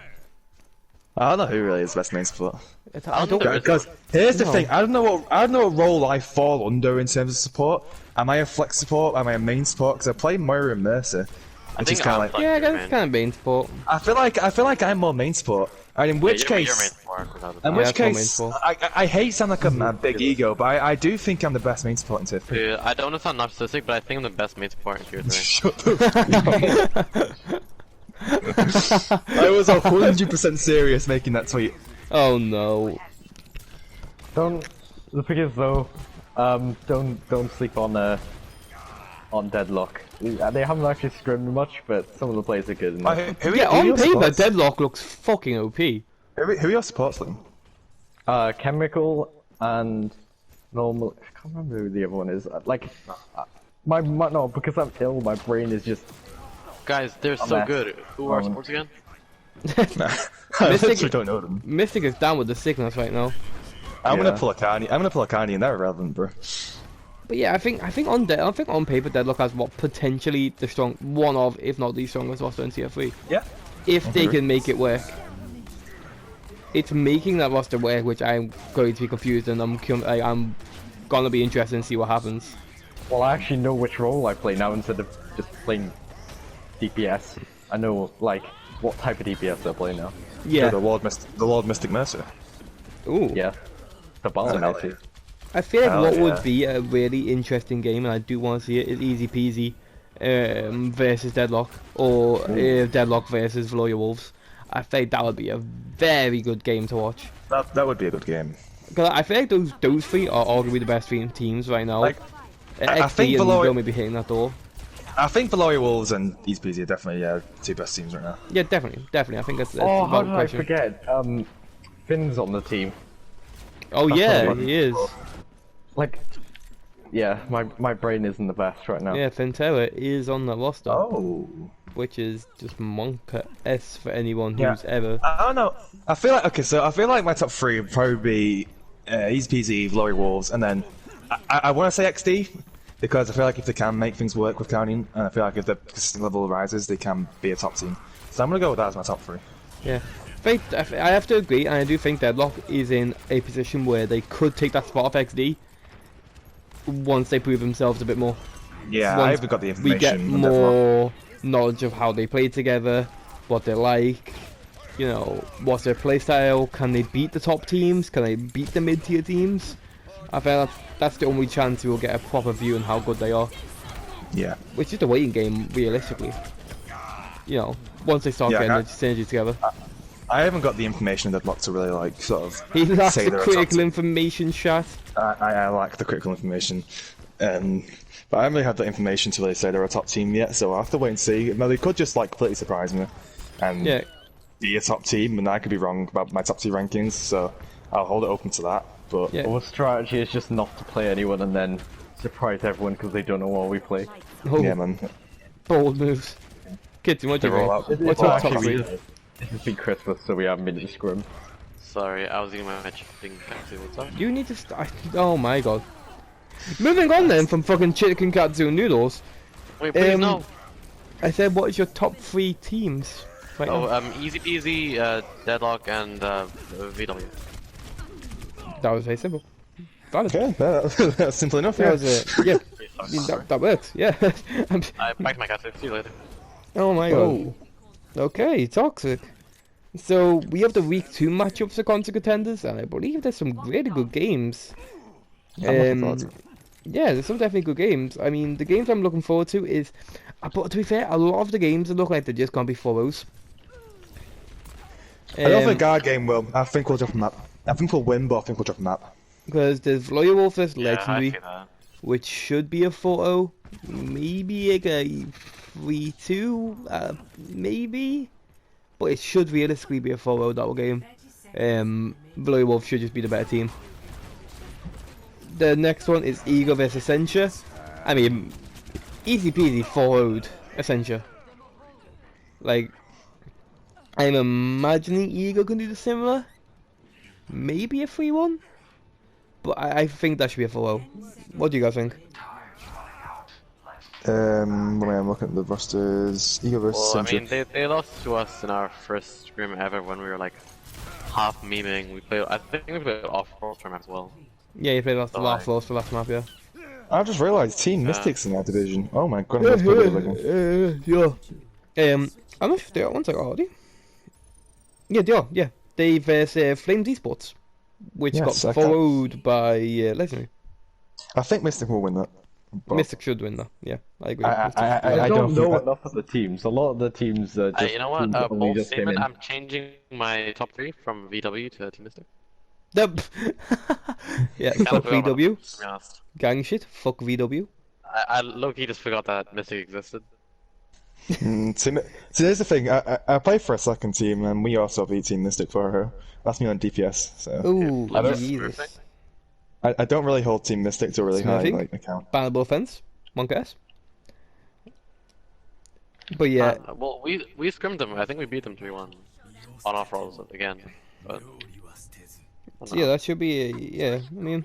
I don't know who really is the best main support. I don't know. Because here's the thing: I don't know what role I fall under in terms of support. Am I a flex support? Am I a main support? Because I play Moira and Mercer. I think kind of like, yeah, that's kind of main support. I feel like I'm more main support. And in which case, I hate sound like a big ego, but I do think I'm the best main support in tier 3. Dude, I don't want to sound narcissistic, but I think I'm the best main support in tier 3. Shut the I was 100% serious making that tweet. Oh no. The thing is though, don't sleep on Deadlock. They haven't actually scrimmed much, but some of the players are good. Yeah, on paper, Deadlock looks fucking OP. Who are your supports then? Chemical and normal. I can't remember who the other one is. Like, no, because I'm ill, my brain is just. Guys, they're so good. Who are our supports again? I actually don't know them. Mystic is down with the sickness right now. I'm gonna pull a Carney. And they're irrelevant, bro. But yeah, I think on paper Deadlock has what potentially one of, if not the strongest roster in tier 3. Yeah. If they can make it work. It's making that roster work, which I'm going to be confused, and I'm going gonna be interesting to see what happens. Well, I actually know which role I play now instead of just playing DPS. I know like what type of DPS I play now. Yeah. So the Lord Mystic Mercer. Ooh. Yeah. The balance. I feel like Hell what yeah. would be a really interesting game, and I do want to see it, is Easy Peasy versus Deadlock, or Deadlock versus Valoria Wolves. I think that would be a very good game to watch. That would be a good game. Because I feel like those three are arguably the best three teams right now. Like, I XD think and Valoria- Go may be hitting that door. I think Valoria Wolves and East PZ are definitely two best teams right now. Yeah, definitely. I think that's Oh, how about did the I question. forget? Finn's on the team. Oh That's yeah, what he is. Like, yeah, my brain isn't the best right now. Yeah, Fintera is on the roster, Oh. which is just monka-esque for anyone Yeah. who's ever. I don't know. I feel like my top three would probably be Easy PZ, Valoria Wolves, and then I want to say XD because I feel like if they can make things work with Counting, and I feel like if the consistent level rises, they can be a top team. So I'm gonna go with that as my top three. Yeah, I have to agree, and I do think Deadlock is in a position where they could take that spot off XD once they prove themselves a bit more. Yeah, Once I haven't got the information. we get on Deadlock. more knowledge of how they play together, what they're like, you know, what's their playstyle, can they beat the top teams, can they beat the mid-tier teams? I think that's the only chance we'll get a proper view on how good they are, Yeah. which is the waiting game, realistically. You know, once they start Yeah, getting the synergy together. I haven't got the information in Deadlock to really like sort of He lacks say the they're a top critical team. information shot. I lack the critical information. But I haven't really had the information to really say they're a top team yet, so I'll have to wait and see. Now, they could just like completely surprise me and Yeah, be a top team, and I could be wrong about my top 2 rankings, so I'll hold it open to that. But yeah. Our strategy is just not to play anyone and then surprise everyone because they don't know what we play. Oh, yeah, man. bold moves. Kitsune, what do you They're all think? out. What's Well, your top actually, three? This has been Christmas, so we haven't been to scrim. Sorry, I was eating my chicken katsu. What's up? You need to start. Oh my god. Moving on then from fucking chicken katsu noodles. Wait, please no. I said, what is your top 3 teams? Right now? Oh, Easy Peasy, Deadlock, and VW. That was very simple. Valid. Okay, that's simple enough. That Yeah. was it. Yeah, I mean, that worked. Yeah. I backed my katsu. See you later. Oh my god. Okay, toxic. So we have the week 2 matchups for Contra Contenders, and I believe there's some really good games. I'm looking forward to it. Yeah, there's some definitely good games. I mean, the games I'm looking forward to is, but to be fair, a lot of the games look like they're just gonna be 4-0s. I don't think our game will. I think we'll drop a map. I think we'll win, but I think we'll drop a map. Because there's Valoria Wolf versus Yeah, I Legendary, see that. which should be a 4-0, maybe like a 3-2, maybe, but it should realistically be a 4-0 double game. Valoria Wolf should just be the better team. The next one is Eagle versus Essentia. I mean, easy peasy 4-0'd Essentia. Like, I'm imagining Eagle can do the similar. Maybe a 3-1? But I think that should be a 4-0. What do you guys think? When I'm looking at the rosters, Eagle versus Well, I Central. mean, they lost to us in our first scrim ever when we were like half memeing. We played, I think we played off-roll term as well. Yeah, you played last Oh, last loss for last map, yeah. I just realised Team Mystics in that division. Oh my goodness, that's pretty good. Yeah. I'm not sure if they are. One second, are they? Yeah, they are. Yeah, they versus Flames Esports, which Yes, I got can't- followed by Legendary. I think Mystic will win that. But Mystic should win that. Yeah, I agree. I don't know enough of the teams. A lot of the teams are just You know what? teams that only Bold just came statement. in. I'm changing my top 3 from VW to Team Mystic. Yeah, Kind fuck of forgot about VW. it, to be honest. Gang shit. Fuck VW. I low-key just forgot that Mystic existed. so here's the thing. I play for a second team, and we also beat Team Mystic for her. That's me on DPS. So Ooh, I don't- Jesus. I don't really hold Team Mystic to a really high Smashing. account. Bannable offense. Monk S. But yeah, Well, we scrimmed them. I think we beat them 3-1 on off-rolls again. But so yeah, that should be yeah. I mean,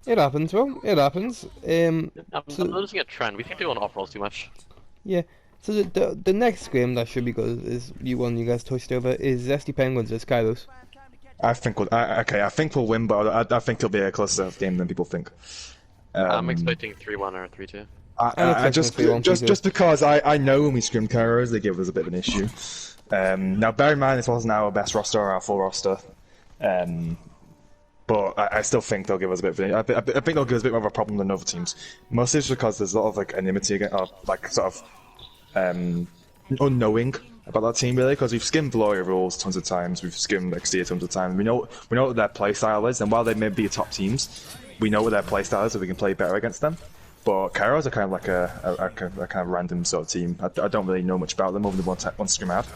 it happens, bro. It happens. I'm So- noticing a trend. We think they on off-rolls too much. Yeah. So the next game that should be good is one you guys touched over is Zesty Penguins versus Kairos. I think we'll win, but I think it'll be a closer game than people think. I'm expecting 3-1 or 3-2. Just because I know when we scrim carriers, they give us a bit of an issue. Now, bear in mind, this wasn't our best roster or our full roster. But I still think they'll give us a bit of I think they'll give us a bit more of a problem than other teams. Mostly just because there's a lot of like enmity, or like sort of unknowing about that team really. Because we've skimmed Gloria rules tons of times, we've skimmed Exia tons of times. We know what their play style is, and while they may be top teams, we know what their play style is, so we can play better against them. But Kairos are kind of like a kind of random sort of team. I don't really know much about them other than one scrim ad.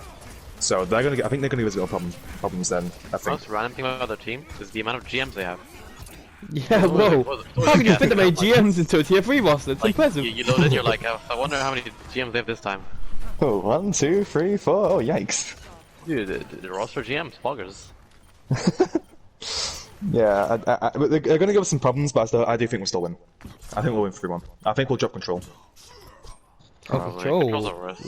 So they're gonna I think they're gonna give us a little problems then. I think. The most random thing about their team is the amount of GMs they have. Yeah, whoa. How can you fit that many GMs into a tier 3 roster? It's like, impressive. You load in, you're like, oh, I wonder how many GMs they have this time. Oh, 1, 2, 3, 4. Oh, yikes. Dude, the roster GMs, poggers. Yeah, they're going to give us some problems, but I do think we'll still win. I think we'll win 3-1. I think we'll drop control. Control's a risk.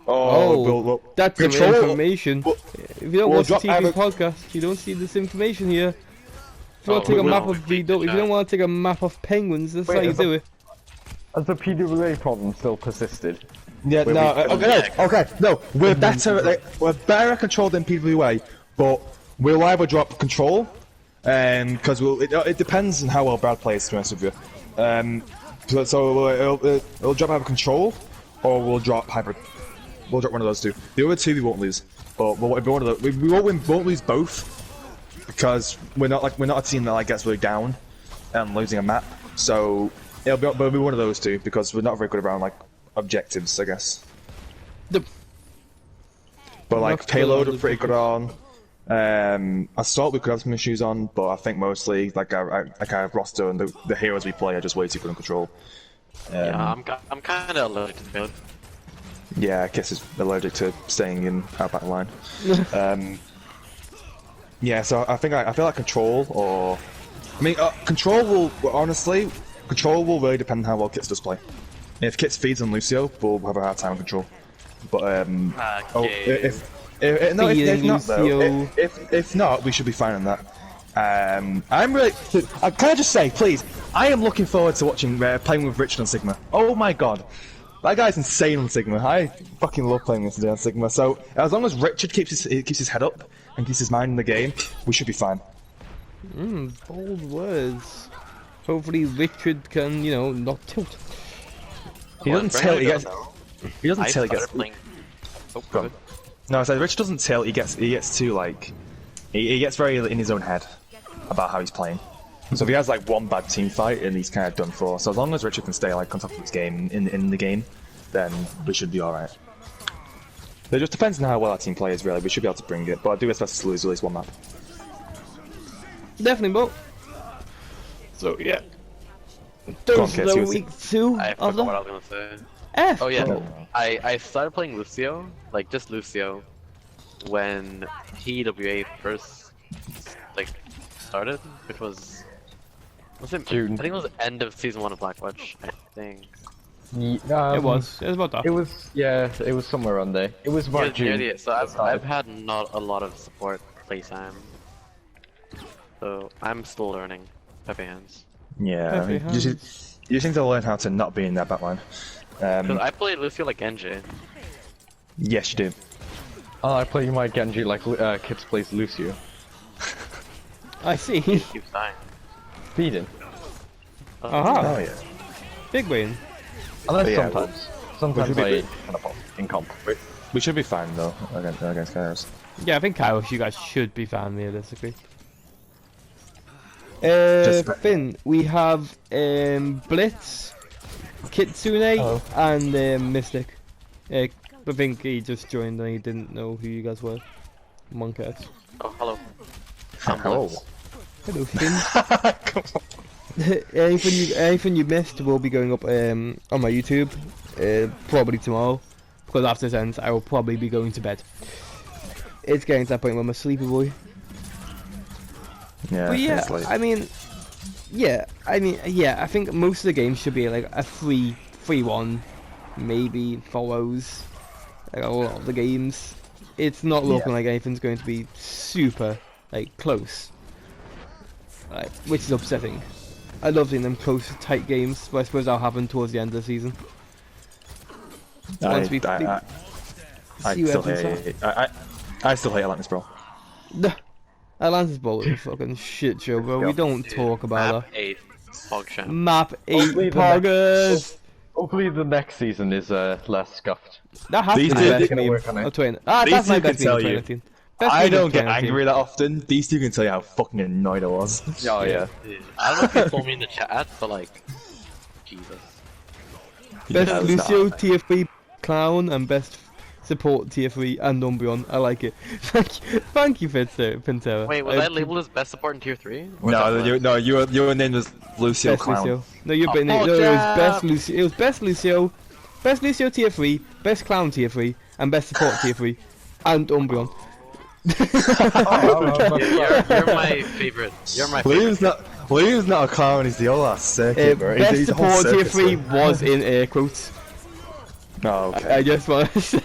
Oh, that's some information. If you don't watch the TV podcast, you don't see this information here. If you want to take a map of if you don't want to take a map of penguins, that's how you do it. Has the PWA problem still persisted? Yeah, no. We're better at control than PWA, but we'll either drop control, because it depends on how well Brad plays. To be honest with you, so it'll drop either control, or we'll drop hybrid. We'll drop one of those two. The other two we won't lose, but we won't lose both, because we're not a team that like gets really down and losing a map. So it'll be one of those two, because we're not very good around like objectives, I guess. But like payload we're pretty good on. Assault we could have some issues on, but I think mostly like our kind of roster and the heroes we play are just way too good in control. Yeah, I'm kind of allergic to the build. Yeah, Kiss is allergic to staying in our back line. Yeah, so I feel like control, or control will really depend on how well Kits does play. If Kits feeds on Lucio, we'll have a hard time with control. But if not, we should be fine on that. I'm really. Can I just say, please? I am looking forward to watching playing with Richard on Sigma. Oh my god. That guy's insane on Sigma. I fucking love playing this on Sigma. So as long as Richard keeps his head up and keeps his mind in the game, we should be fine. Bold words. Hopefully Richard can, not tilt. He doesn't tilt. He doesn't tilt. He gets. No, I said Richard doesn't tilt. He gets too like. He gets very in his own head about how he's playing. So if he has like one bad team fight, and he's kind of done for. So as long as Richard can stay like on top of his game in the game, then we should be all right. It just depends on how well our team plays. Really, we should be able to bring it. But I do expect us to lose at least one map. Definitely, Bo. So yeah. Those the week 2 I of forgot what I was gonna say. F. Oh yeah, I started playing Lucio, like just Lucio, when TWA first like started, which was it June? I think it was end of season 1 of Blackwatch. I think. It was about that. It was somewhere around there. It was about June. So I've had not a lot of support playtime, so I'm still learning Pepe hands. Yeah, you seem to learn how to not be in that backline. I played Lucio like Genji. Yes, you do. Oh, I play my Genji like Kits plays Lucio. I see. He keeps dying. Speeding. Oh yeah. Big win. Unless yeah, sometimes I in comp. We should be fine though against Kairos. Yeah, I think Kairos, you guys should be fine realistically. Finn, we have Blytz, Kitsune, and Mystic. I think he just joined and he didn't know who you guys were. Moncats. Oh, hello. Hello. Hello, Finn. Anything you missed will be going up on my YouTube, probably tomorrow. Because after this ends, I will probably be going to bed. It's getting to that point where I'm a sleepy boy. Yeah, but yeah, I think most of the games should be like a 3-1, maybe follows. Like a lot of the games, it's not looking like anything's going to be super like close, which is upsetting. I love seeing them close, tight games, but I suppose that'll happen towards the end of the season. I still hate Atlantis, bro. Atlantis Bowl is a fucking shit show, bro. We don't talk about Map 8, PogChamp. Map 8 Hopefully the Poggers! Hopefully the next season is less scuffed. That has to be the These best two- meme work on it. of 20. That's my two best can meme of tell you. 2019. Best I meme of don't get 2019. angry that often. These two can tell you how fucking annoyed I was. Oh yeah. I don't know if you told me in the chat, but like, Jesus. Best Yeah, Lucio tier 3 clown and best support tier 3 and Umbreon. I like it. Thank you, Pintera. Wait, was I labeled as best support in tier 3? No, your name was Lucio Best Clown. Lucio. No, you've been Oh, no, it was Jack! best Lucio. It was best Lucio tier 3, best clown tier 3, and best support tier 3, and Umbreon. You're my favorite. You're my favorite. William's not a clown, he's the whole ass circuit, bro. Best He's a whole support tier circus, 3 man. was in air quotes. Oh, okay. I just want to say.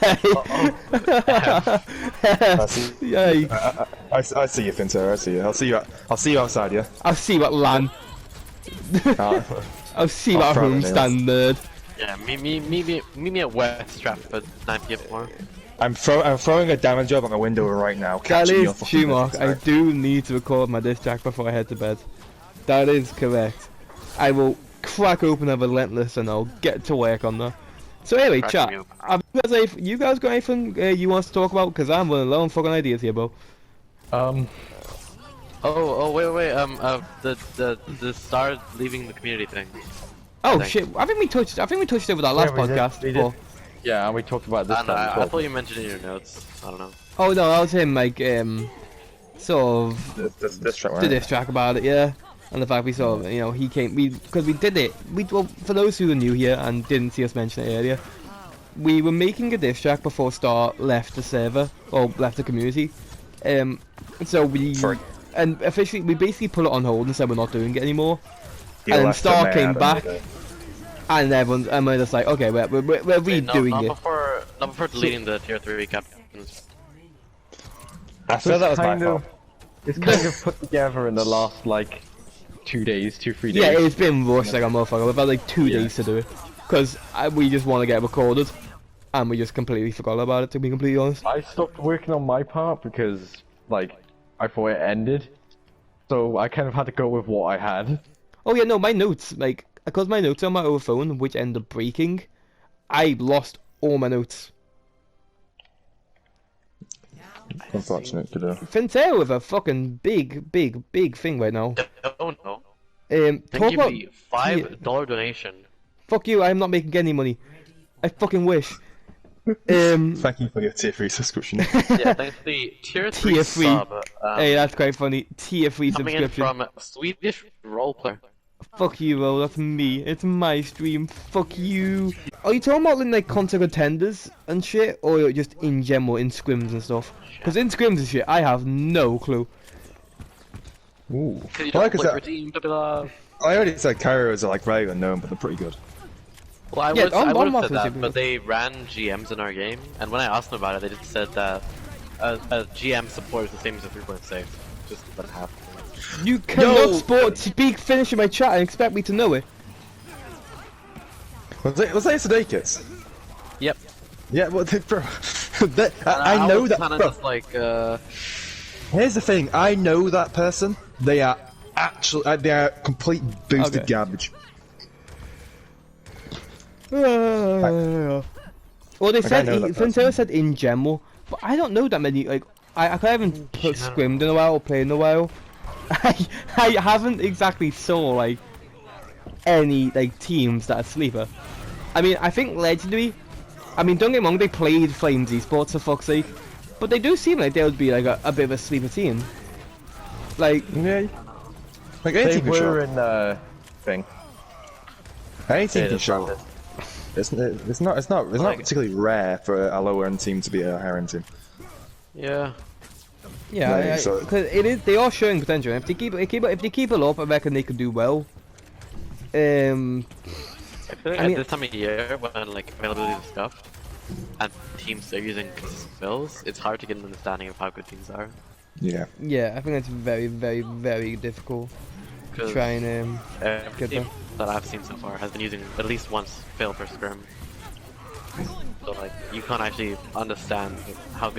Yay. I see you, Finter. I see you. I'll see you outside, yeah. I'll see what LAN. I'll see what throw home the nails. standard. Yeah, meet me at West Stratford 9 PM tomorrow. I'm throwing a damage job on the window right now. That catching your is fucking Schumark. I business, do need to record my diss track before I head to bed. That is correct. I will crack open a relentless and I'll get to work on that. So anyway, Crack chat. me open. Have you guys got anything you want to talk about? Because I'm running low on fucking ideas here, bro. Wait. The star leaving the community thing. Oh Thanks. shit! I think we touched over that last we did, podcast. we did. before. Yeah, and we talked about this I, time. I thought you mentioned it in your notes. I don't know. Oh no, I was him like sort of This track, did right? this track about it, yeah. And the fact we saw, he came, because we did it. Well, for those who are new here and didn't see us mention it earlier, we were making a diss track before Star left the server or left the community. So we and officially we basically put it on hold and said we're not doing it anymore. He And then left Star it, came man, back, I and we're just like, okay, we're Wait, redoing not it. before deleting the tier 3 captains. I feel that was my kind fault. of, it's kind of put together in the last like 3 days. Yeah, it's been rushed like a motherfucker. We've had like 2 Yeah. days to do it, because we just want to get recorded, and we just completely forgot about it. To be completely honest. I stopped working on my part because like I thought it ended, so I kind of had to go with what I had. Oh yeah, no, my notes, like, because my notes are on my old phone, which ended up breaking, I lost all my notes. Unfortunate to do. Fintero with a fucking big thing right now. Oh no. Talk Thank you about... for the $5 donation. Fuck you, I'm not making any money. I fucking wish. Thank you for your tier 3 subscription. Yeah, thanks to the tier 3 Tier 3. sub. Hey, that's quite funny. Tier 3 Coming in subscription. from Swedish roleplayer. Fuck you, bro, that's me. It's my stream. Fuck you. Are you talking about like content contenders and shit, or just in general in scrims and stuff? Because in scrims and shit, I have no clue. Ooh. Cause you Well, don't like I play said, for team, blah, blah, blah. I already said Kairos are like very unknown, but they're pretty good. Well, I Yeah, would I'm have off said the that, super- but they ran GMs in our game, and when I asked them about it, they just said that a GM support is the same as a 3.6. Just let it happen. You cannot speak Finnish in my chat and expect me to know it. Was that Sadakis? Yep. Yeah, well, bro, I know was that. kinda Bro, just like, here's the thing: I know that person. They are actually, they are complete boosted Okay. garbage. Well, they said I know that person. Fintero said in general, but I don't know that many. Like, I haven't put scrimmed in a while or played in a while. I haven't exactly saw like any like teams that are sleeper. I mean, I think Legendary. I mean, don't get me wrong, they played Flames Esports for fuck's sake, but they do seem like they would be like a bit of a sleeper team. Like, Yeah. Like They anything can show. were in thing. Anything can that's show. it. It's not particularly rare for a lower end team to be a higher end team. yeah. yeah, Like, so- because it is. They are showing potential. If they keep it up, I reckon they could do well. I feel like I mean- at this time of year, when like availability is scuffed, and teams are using consistent builds, it's hard to get an understanding of how good teams are. Yeah. Yeah, I think it's very, very, very difficult to try and every get team them. that I've seen so far has been using at least once fail per scrim. So like you can't actually understand how good